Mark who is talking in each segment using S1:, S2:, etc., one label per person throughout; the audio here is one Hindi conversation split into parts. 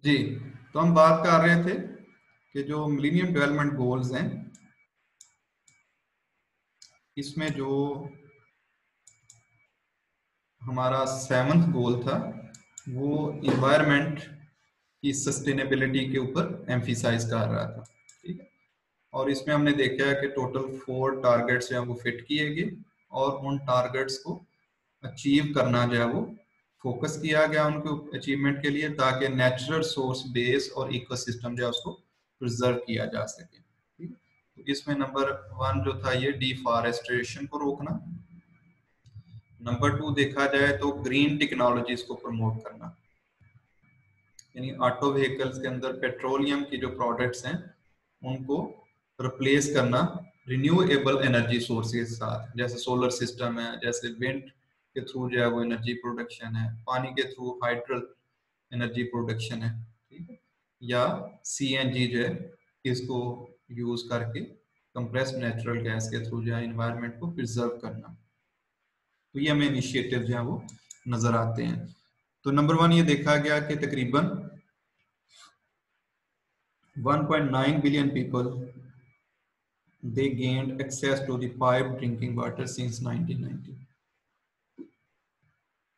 S1: जी, तो हम बात कर रहे थे कि जो मिलेनियम डेवलपमेंट गोल्स हैं, इसमें जो हमारा 7वां गोल था वो इन्वायरमेंट की सस्टेनेबिलिटी के ऊपर एम्फिसाइज कर रहा था। ठीक है, और इसमें हमने देखा है कि टोटल 4 टारगेट्स जो है वो फिट किए गए और उन टारगेट्स को अचीव करना जो है वो फोकस किया गया उनको अचीवमेंट के लिए, ताकि नेचुरल सोर्स बेस और इकोसिस्टम जो है उसको प्रिजर्व किया जा सके। ठीक है, तो इसमें नंबर 1 जो था ये डिफॉरेस्टेशन को रोकना। नंबर 2 देखा जाए तो ग्रीन टेक्नोलॉजीज को प्रमोट करना, यानी ऑटो व्हीकल्स के अंदर पेट्रोलियम की जो प्रोडक्ट्स हैं उनको रिप्लेस करना रिन्यूएबल एनर्जी सोर्सेज के साथ, जैसे सोलर सिस्टम है, जैसे विंड के थ्रू जो है वो एनर्जी प्रोडक्शन है, पानी के थ्रू हाइड्रल एनर्जी प्रोडक्शन है, ठीक है, या सीएनजी जो है इसको यूज करके कंप्रेस्ड नेचुरल गैस के थ्रू जो है एनवायरनमेंट को प्रिजर्व करना। तो ये हमें इनिशिएटिव जो है वो नजर आते हैं। तो नंबर 1 ये देखा गया कि तकरीबन 1.9 billion people they gained access to the piped drinking water since 1990।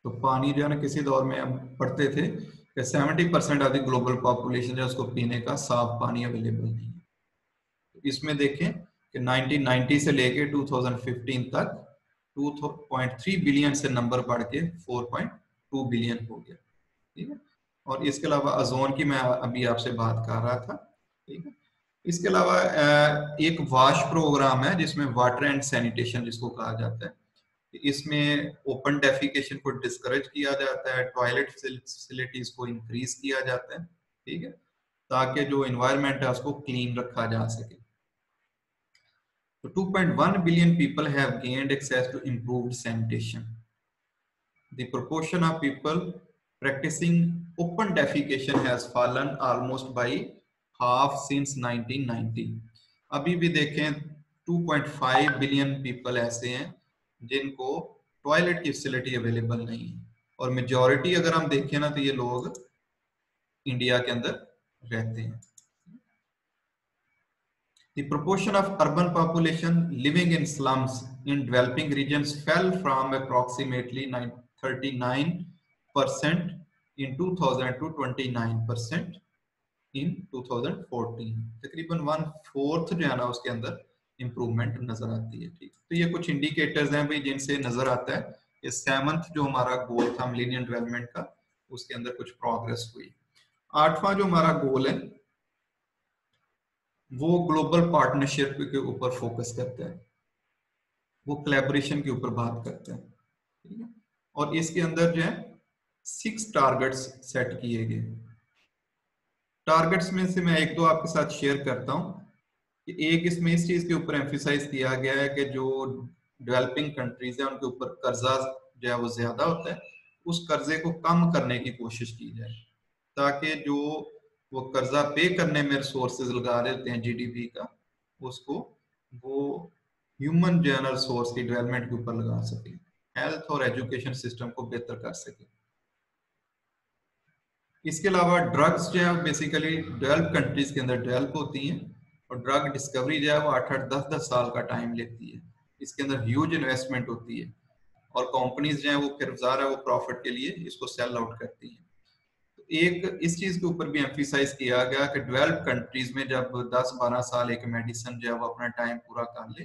S1: तो पानी जो है ना, किसी दौर में हम पढ़ते थे कि 70% ऑफ द ग्लोबल पॉपुलेशन जो है उसको पीने का साफ पानी अवेलेबल नहीं है। तो इसमें देखें कि 1990 से लेके 2015 तक 2.3 बिलियन से नंबर बढ़ के 4.2 बिलियन हो गया। ठीक है, और इसके अलावा ओजोन की मैं अभी आपसे बात कर रहा था। ठीक है, इसके अलावा एक वाश प्रोग्राम है जिसमें वाटर एंड सैनिटेशन जिसको कहा जाता है, इसमें ओपन डेफिकेशन को डिस्करेज किया जाता है, टॉयलेट फैसिलिटीज को इंक्रीज किया जाता है। ठीक है, ताकि जो एनवायरनमेंट है उसको क्लीन रखा जा सके। तो 2.1 billion people have gained access to improved sanitation. The proportion of people practicing open defecation has fallen almost by half since 1990। अभी भी देखें 2.5 बिलियन पीपल ऐसे हैं जिनको टॉयलेट की फैसिलिटी अवेलेबल नहीं है, और मेजॉरिटी अगर हम देखें ना तो ये लोग इंडिया के अंदर रहते हैं। The proportion of urban population living in slums in developing regions fell from approximately 39% in 2000 to 29% in 2014। तकरीबन 1/4 जो है ना उसके अंदर इंप्रूवमेंट नजर आती है। ठीक, तो ये कुछ इंडिकेटर्स हैं भाई जिनसे नजर आता है कि 7वां जो हमारा गोल था मिलेनियम डेवलपमेंट का, उसके अंदर कुछ प्रोग्रेस हुई। 8वां जो हमारा गोल है वो ग्लोबल पार्टनरशिप के ऊपर फोकस करता है, वो कोलैबोरेशन के ऊपर बात करता है। ठीक है, और इसके अंदर जो है 6 टारगेट्स सेट किए गए। टारगेट्स में से मैं एक दो आपके साथ शेयर करता हूं कि एक इसमें इस चीज के ऊपर एम्फिसाइज किया गया है कि जो डेवलपिंग कंट्रीज है उनके ऊपर कर्जा जो है वो ज्यादा होता है, उस कर्जे को कम करने की कोशिश की जाए, ताकि जो वो कर्जा पे करने में रिसोर्सेज लगा रहे होते हैं जीडीपी का, उसको वो ह्यूमन जनरल सोर्स की डेवलपमेंट के ऊपर लगा सके, हेल्थ और एजुकेशन सिस्टम को बेहतर कर सके। इसके अलावा ड्रग्स जो है बेसिकली डेवलप कंट्रीज के अंदर डेवलप होती हैं, और ड्रग डिस्कवरी जो है वो 8-8 10-10 साल का टाइम लेती है। इसके अंदर ह्यूज इन्वेस्टमेंट होती है, और कंपनीज जो है वो फिर ज़ाहिर है वो प्रॉफिट के लिए इसको सेल आउट करती हैं। तो एक इस चीज के ऊपर भी एम्फिसाइज किया गया कि डेवलप कंट्रीज में जब 10-12 साल एक मेडिसिन जो है वो अपना टाइम पूरा कर ले,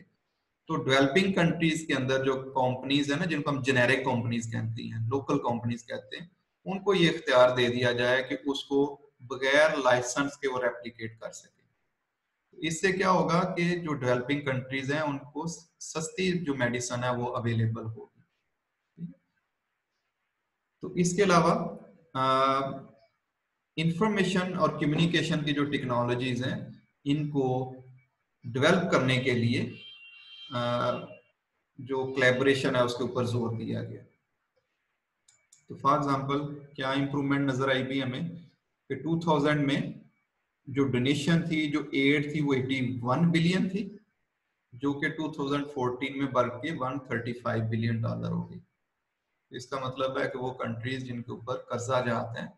S1: तो डेवलपिंग कंट्रीज के अंदर जो कंपनीज है ना, जिनको हम जेनेरिक कंपनीज कहते हैं, लोकल कंपनीज कहते हैं, उनको ये इख्तियार दे दिया जाए कि उसको बगैर लाइसेंस के वो रेप्लिकेट कर सके। तो इससे क्या होगा कि जो डेवलपिंग कंट्रीज हैं उनको सस्ती जो मेडिसिन है वो अवेलेबल होगी। तो इसके अलावा इंफॉर्मेशन और कम्युनिकेशन की जो टेक्नोलॉजीज हैं इनको डेवलप करने के लिए जो कोलैबोरेशन है उसके ऊपर जोर दिया गया। तो फॉर एग्जांपल क्या इंप्रूवमेंट नजर आई भी हमें कि 2000 में जो डोनेशन थी, जो एड थी, वो 81 बिलियन थी, जो कि 2014 में बढ़ के $135 बिलियन हो गई। इसका मतलब है कि वो कंट्रीज जिनके ऊपर कर्जा जाते हैं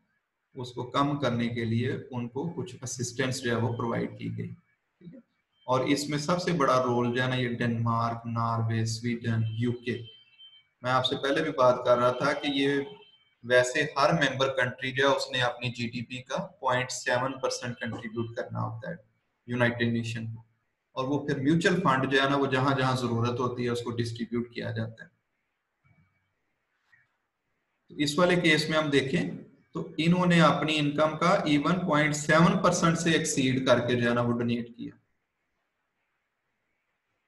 S1: उसको कम करने के लिए उनको कुछ असिस्टेंस जो है वो प्रोवाइड की गई, ठीक है। और इसमें सबसे बड़ा रोल जो है ना ये डेनमार्क, नॉर्वे, स्वीडन, यूके, मैं आपसे पहले भी बात कर रहा था कि ये वैसे हर मेंबर कंट्री जो है उसने अपनी जीडीपी का 0.7% कंट्रीब्यूट करना होता है यूनाइटेड नेशन को, और वो फिर म्यूचुअल फंड जो है ना वो जहां जहां जरूरत होती है उसको डिस्ट्रीब्यूट किया जाता है। तो इस वाले केस में हम देखें तो इन्होंने अपनी इनकम का इवन 0.7% से एक्सीड करके जो है ना वो डोनेट किया।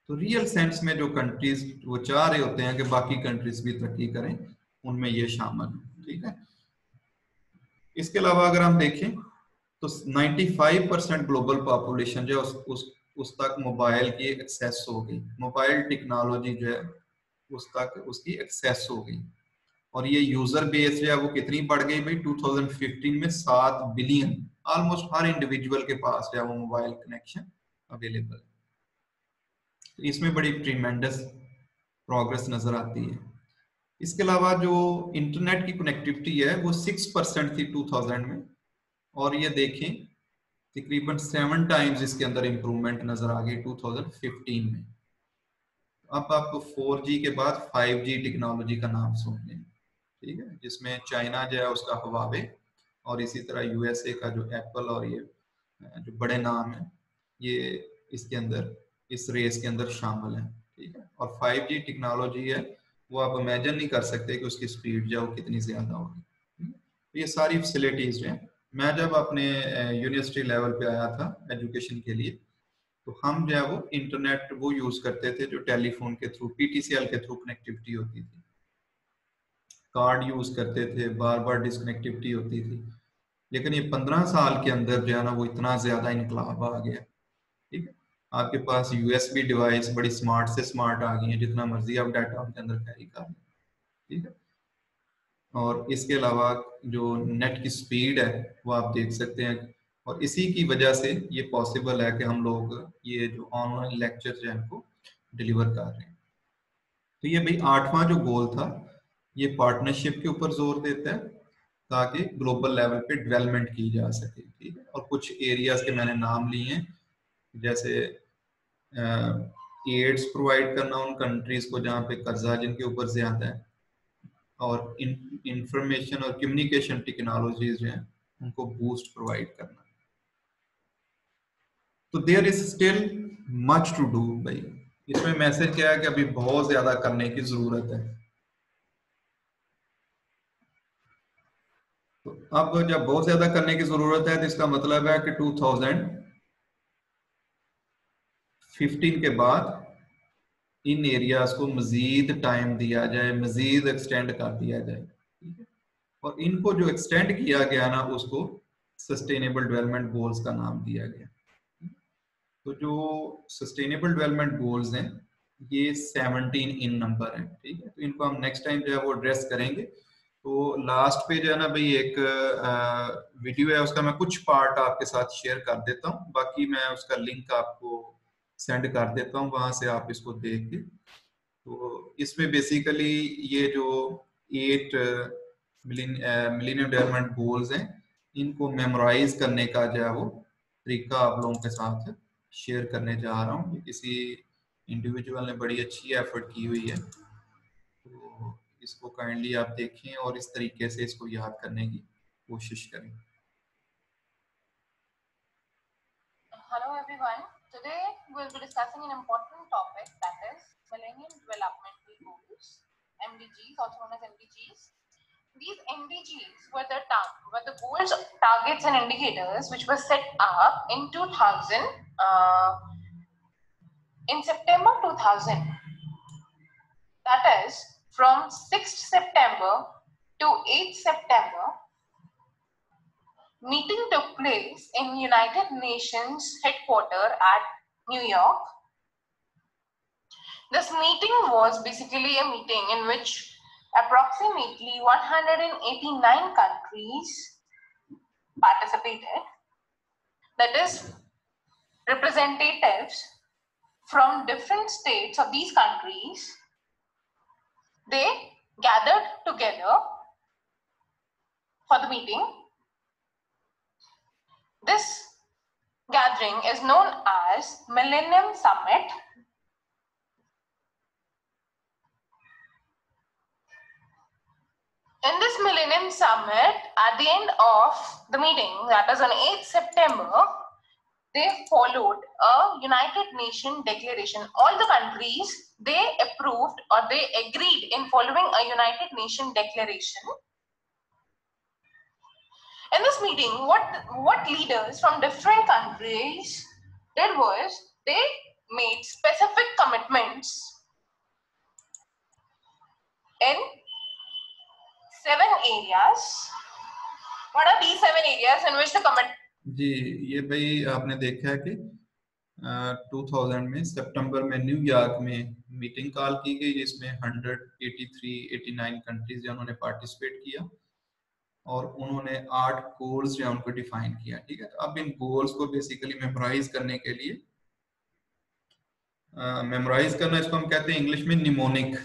S1: तो रियल सेंस में जो कंट्रीज वो चाह रहे होते हैं कि बाकी कंट्रीज भी तरक्की करें, उनमें ये शामिल है, ठीक है। इसके अलावा अगर हम देखें तो 95% ग्लोबल पॉपुलेशन जो है उस तक मोबाइल की एक्सेस हो गई, मोबाइल टेक्नोलॉजी जो है उस तक उसकी एक्सेस हो गई। और ये यूजर बेस जो है वो कितनी बढ़ गई भाई, 2015 में 7 बिलियन, ऑलमोस्ट हर इंडिविजुअल के पास जो है वो मोबाइल कनेक्शन अवेलेबल है। तो इसमें बड़ी ट्रीमेंडस प्रोग्रेस नजर आती है। इसके अलावा जो इंटरनेट की कनेक्टिविटी है वो 6% थी 2000 में, और ये देखें तकरीबन 7 टाइम्स इसके अंदर इंप्रूवमेंट नजर आ गई 2015 में। अब आपको 4G के बाद 5G टेक्नोलॉजी का नाम सुन लें, ठीक है, जिसमें चाइना जो है उसका हुआवे और इसी तरह यूएसए का जो एप्पल और ये जो बड़े नाम है ये इसके अंदर इस रेस के अंदर शामिल है, ठीक है। और 5G टेक्नोलॉजी है वो आप इमेजिन नहीं कर सकते कि उसकी स्पीड जो है वो कितनी ज्यादा होगी। तो ये सारी फैसिलिटीज हैं। मैं जब अपने यूनिवर्सिटी लेवल पे आया था एजुकेशन के लिए, तो हम जो है वो इंटरनेट वो यूज करते थे जो टेलीफोन के थ्रू, पीटीसीएल के थ्रू कनेक्टिविटी होती थी, कार्ड यूज करते थे, बार बार डिसकनेक्टिविटी होती थी। लेकिन ये 15 साल के अंदर जो है ना वो इतना ज्यादा इनकलाब आ गया, ठीक है। आपके पास यूएसबी डिवाइस बड़ी स्मार्ट से स्मार्ट आ गई है, जितना मर्जी आप डाटा उनके अंदर कैरी कर लें, ठीक है। और इसके अलावा जो नेट की स्पीड है वो आप देख सकते हैं, और इसी की वजह से ये पॉसिबल है कि हम लोग ये जो ऑनलाइन लेक्चर जो है इनको डिलीवर कर रहे हैं। तो ये भाई 8वां जो गोल था ये पार्टनरशिप के ऊपर जोर देता है ताकि ग्लोबल लेवल पे डेवलपमेंट की जा सके, ठीक है। और कुछ एरियाज के मैंने नाम लिए हैं, जैसे एड्स प्रोवाइड करना उन कंट्रीज को जहाँ पे कर्जा जिनके ऊपर ज्यादा है, और इंफॉर्मेशन और कम्युनिकेशन टेक्नोलॉजीज जो हैं उनको बूस्ट प्रोवाइड करना। तो there is still much to do भाई, इसमें मैसेज क्या है कि अभी बहुत ज्यादा करने की जरूरत है। तो अब जब बहुत ज्यादा करने की जरूरत है तो इसका मतलब है कि 2015 के बाद इन एरियाज को मजीद टाइम दिया जाए, मजीद एक्सटेंड कर दिया जाए, ठीक है। और इनको जो एक्सटेंड किया गया ना उसको सस्टेनेबल डेवलपमेंट गोल्स का नाम दिया गया। तो जो सस्टेनेबल डेवलपमेंट गोल्स हैं ये 17 इन नंबर हैं, ठीक है। तो इनको हम नेक्स्ट टाइम जो है वो एड्रेस करेंगे। तो लास्ट पे जो है ना भाई एक वीडियो है, उसका मैं कुछ पार्ट आपके साथ शेयर कर देता हूँ, बाकी मैं उसका लिंक आपको सेंड कर देता हूँ, वहां से आप इसको देख के। तो इसमें बेसिकली ये जो 8 मिलीनियम डेवलपमेंट गोल्स हैं इनको मेमोराइज करने का जो है वो तरीका आप लोगों के साथ शेयर करने जा रहा हूँ। किसी इंडिविजुअल ने बड़ी अच्छी एफर्ट की हुई है, तो इसको काइंडली आप देखें और इस तरीके से इसको याद करने की कोशिश करें।
S2: Hello everyone. Today we'll be discussing an important topic, that is Millennium Developmental Goals, MDGs, also known as MDGs. These MDGs were the goals, targets and indicators which were set up in 2000, in September 2000. That is from 6th September to 8th September. Meeting took place in United Nations headquarters at New York. This meeting was basically a meeting in which approximately 189 countries participated. That is, representatives from different states of these countries, they gathered together for the meeting, This gathering is known as Millennium Summit. In this Millennium Summit, at the end of the meeting, that is on 8th September, they followed a United Nations declaration. All the countries, they approved or they agreed in following a United Nations declaration. In this meeting, what leaders from different countries did was they made specific commitments in 7 areas. What are these 7 areas in which the commit?
S1: जी, ये भाई आपने देखा है कि 2000 में सितंबर में न्यूयॉर्क में मीटिंग कॉल की गई जिसमें 189 कंट्रीज जो उन्होंने पार्टिसिपेट किया और उन्होंने 8 गोल्स जो उनको डिफाइन किया। ठीक है, तो अब इन गोल्स को बेसिकली मेमोराइज करने के लिए मेमोराइज करना, इसको हम कहते हैं इंग्लिश में निमोनिक।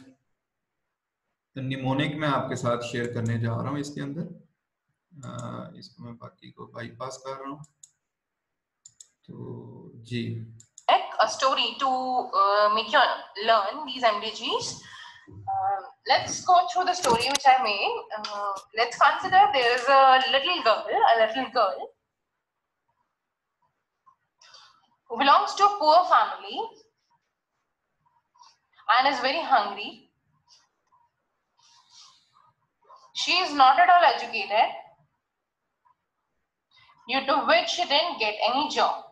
S1: तो निमोनिक मैं आपके साथ शेयर करने जा रहा हूँ इसके अंदर। इसको मैं बाकी को बाईपास कर रहा हूँ। तो जी,
S2: a story to make you learn these MDGs. Let's go through the story which I made. Let's consider there is a little girl who belongs to a poor family and is very hungry. She is not at all educated, due to which she didn't get any job.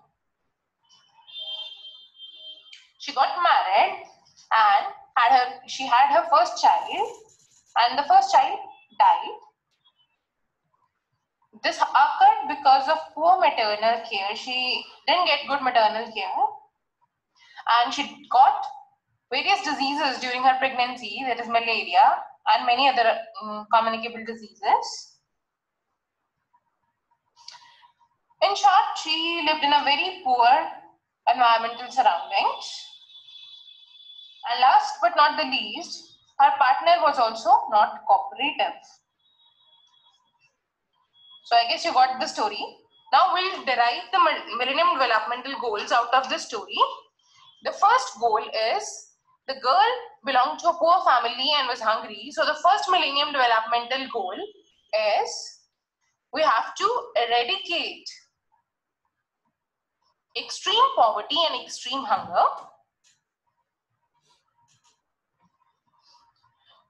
S2: She got married and she had her first child, and the first child died. This occurred because of poor maternal care. She didn't get good maternal care, and she got various diseases during her pregnancy, that is malaria and many other communicable diseases. In short, she lived in a very poor environmental surroundings. And last but not the least, her partner was also not cooperative. So I guess you got the story. Now we'll derive the Millennium Developmental Goals out of this story. The first goal is the girl belonged to a poor family and was hungry. So the first Millennium Developmental Goal is we have to eradicate extreme poverty and extreme hunger.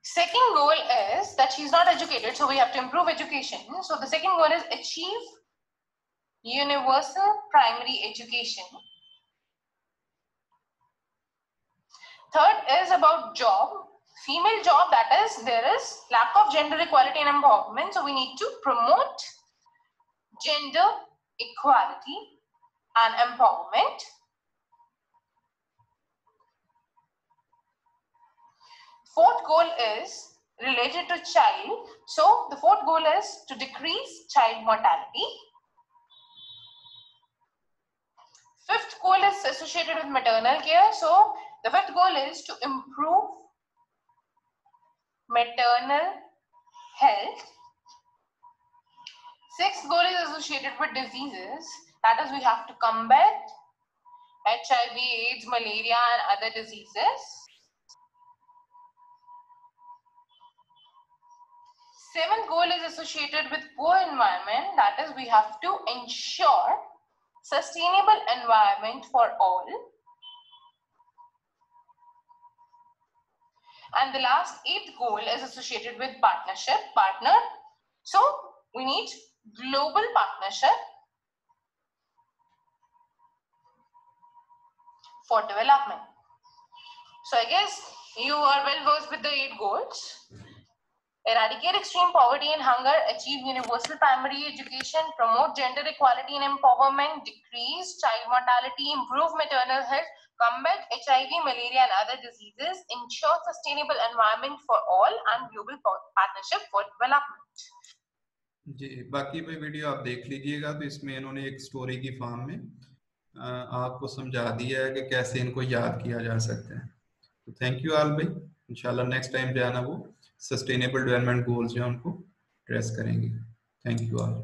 S2: Second goal is that she's not educated, so we have to improve education. So the second goal is achieve universal primary education. Third is about job, female job, that is there is lack of gender equality and empowerment, so we need to promote gender equality and empowerment. Fourth goal is related to child. So the fourth goal is to decrease child mortality. Fifth goal is associated with maternal care. So the fifth goal is to improve maternal health. Sixth goal is associated with diseases. That is, we have to combat HIV, AIDS, malaria and other diseases. Seventh goal is associated with poor environment. That is, we have to ensure sustainable environment for all. And the last eighth goal is associated with partner. So we need global partnership for development. So I guess you are well versed with the 8 goals. Eradicate extreme poverty and hunger, achieve universal primary education, promote gender equality and empowerment, decrease child mortality, improve maternal health, combat HIV, malaria and other diseases, ensure sustainable environment for all and global partnership for development.
S1: जी, बाकी भाई वीडियो आप देख लीजिएगा। तो इसमें इन्होंने एक स्टोरी की फॉर्म में आपको समझा दिया है कि कैसे इनको याद किया जा सकता है। तो थैंक यू ऑल भाई, इंशाल्लाह नेक्स्ट टाइम जो है ना वो सस्टेनेबल डेवलपमेंट गोल्स जो है उनको एड्रेस करेंगे। Thank you all.